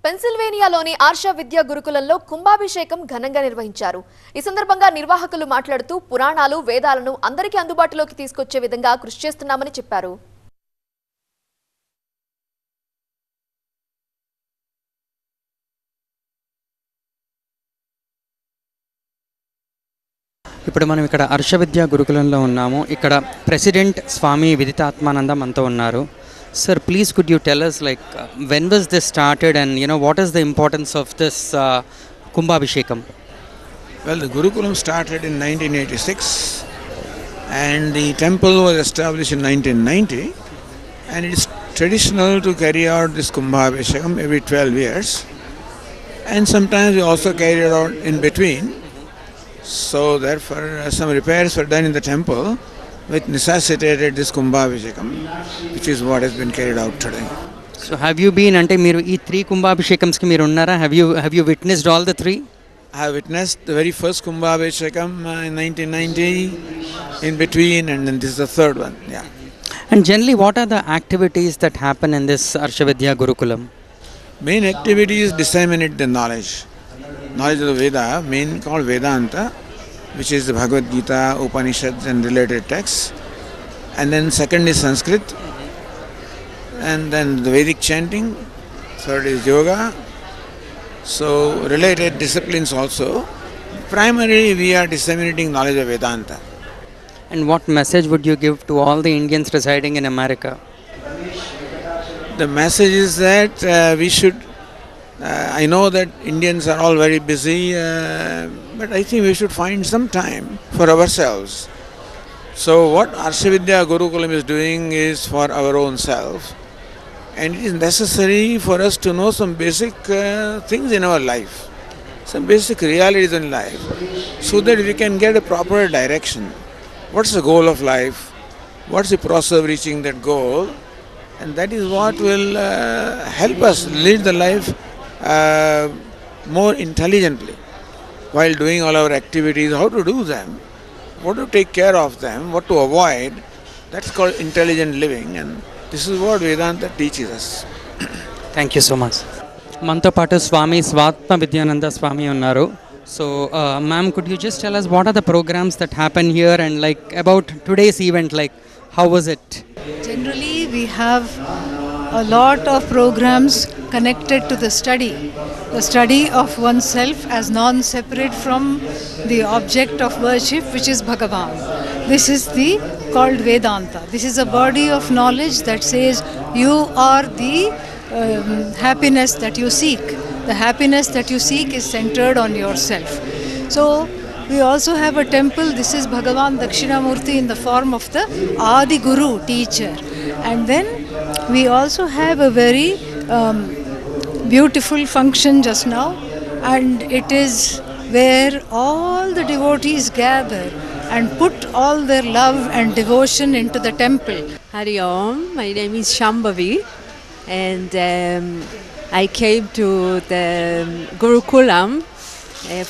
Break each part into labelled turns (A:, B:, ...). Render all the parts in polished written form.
A: పెన్సిల్వేనియాలోని ఆర్ష విద్యా గురుకులంలో కుంభాభిషేకం ఘనంగా నిర్వహించారు. ఈ సందర్భంగా నిర్వాహకులు మాట్లాడుతూ పురాణాలు, వేదాలను అందరికీ అందుబాటులోకి తీసుకొచ్చే విధంగా కృషి చేస్తున్నామని చెప్పారు.
B: ఇప్పుడు మనం ఇక్కడ ఆర్ష విద్యా గురుకులంలో ఉన్నాము. ఇక్కడ ప్రెసిడెంట్ స్వామి విదితాత్మానంద మనతో ఉన్నారు. Sir, please could you tell us when was this started and what is the importance of this Kumbhabhishekam?
C: Well, the Gurukulam started in 1986 and the temple was established in 1990, and it is traditional to carry out this Kumbhabhishekam every 12 years, and sometimes we also carry it out in between. So therefore some repairs were done in the temple which necessitated this Kumbhabhishekam, which is what has been carried out today.
B: So have you been ante meeru ee 3 Kumbhabhishekams ki meeru unnara? Have you witnessed all the 3?
C: I have witnessed the very first Kumbhabhishekam in 1990, in between, and then this is the third one. Yeah.
B: And generally what are the activities that happen in this Arsha Vidya Gurukulam?
C: Main activity is disseminate the knowledge of the Veda, main called Vedanta, which is the Bhagavad Gita, Upanishads and related texts. And then second is Sanskrit, and then the Vedic chanting. Third is yoga. So related disciplines also. Primarily we are disseminating knowledge of Vedanta.
B: And what message would you give to all the Indians residing in America?
C: The message is that we should I know that Indians are all very busy, but I think we should find some time for ourselves. So what Arsha Vidya Gurukulam is doing is for our own self, and it is necessary for us to know some basic things in our life, some basic realities in life, so that we can get a proper direction. What's the goal of life? What's the process of reaching that goal? And that is what will help us lead the life more intelligently while doing all our activities, how to do them, what to take care of them, what to avoid. That's called intelligent living, and this is what Vedanta teaches us.
B: Thank you so much. Manto paatu Swami Svatma Vidyananda Swami unnaru. So ma'am, could you just tell us what are the programs that happen here, and about today's event, how was it?
D: Generally we have a lot of programs connected to the study of oneself as non-separate from the object of worship, which is Bhagavan. This is called Vedanta. This is a body of knowledge that says you are the happiness that you seek. The happiness that you seek is centered on yourself. So we also have a temple. This is Bhagavan Dakshinamurti in the form of the Adi Guru teacher. And then we also have a very beautiful function just now, and it is where all the devotees gather and put all their love and devotion into the temple.
E: Hari Om, my name is Shambhavi, and I came to the Gurukulam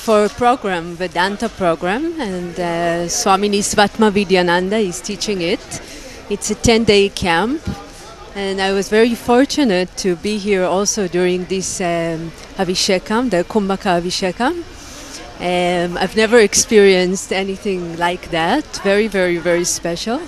E: for a program, Vedanta program, and Swamini Svatma Vidyananda is teaching it. It's a 10-day camp, and I was very fortunate to be here also during this Abhishekam, the Kumbhaka Abhishekam. I've never experienced anything like that. Very, very, very special.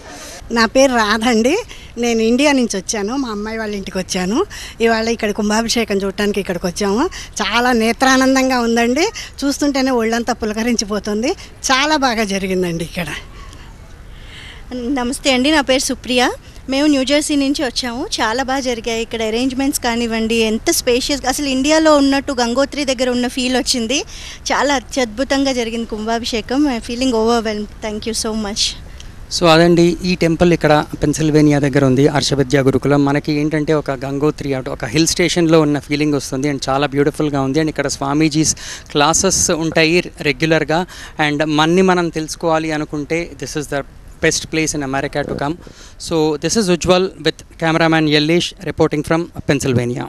F: నా పేరు రాధండి. నేను India నుంచి వచ్చాను. మా అమ్మాయి వాళ్ళ ఇంటికి వచ్చాను. ఇవాళ ఇక్కడ కుంభాభిషేకం చూడటానికి ఇక్కడికి వచ్చాము. చాలా నేత్రానందంగా ఉందండి. చూస్తుంటేనే ఒళ్ళంతా పులకరించిపోతుంది. చాలా బాగా జరిగిందండి ఇక్కడ.
G: నమస్తే అండి, నా పేరు సుప్రియ. మేము న్యూజెర్సీ నుంచి వచ్చాము. చాలా బాగా జరిగాయి ఇక్కడ అరేంజ్మెంట్స్ కానివ్వండి, ఎంత స్పేషియస్గా, అసలు ఇండియాలో ఉన్నట్టు గంగోత్రి దగ్గర ఉన్న ఫీల్ వచ్చింది. చాలా అత్యద్భుతంగా జరిగింది కుంభాభిషేకం. Feeling overwhelm. Thank you so much.
B: So అదండి, ఈ టెంపుల్ ఇక్కడ పెన్సిల్వేనియా దగ్గర ఉంది, ఆర్ష విద్యా గురుకులం. మనకి ఏంటంటే ఒక గంగోత్రి ఒక హిల్ స్టేషన్లో ఉన్న ఫీలింగ్ వస్తుంది, అండ్ చాలా బ్యూటిఫుల్గా ఉంది. అండ్ ఇక్కడ స్వామీజీస్ క్లాసెస్ ఉంటాయి రెగ్యులర్గా, అండ్ మనం తెలుసుకోవాలి అనుకుంటే this is the best place in America to come. So this is Ujjwal with cameraman Yellish reporting from Pennsylvania.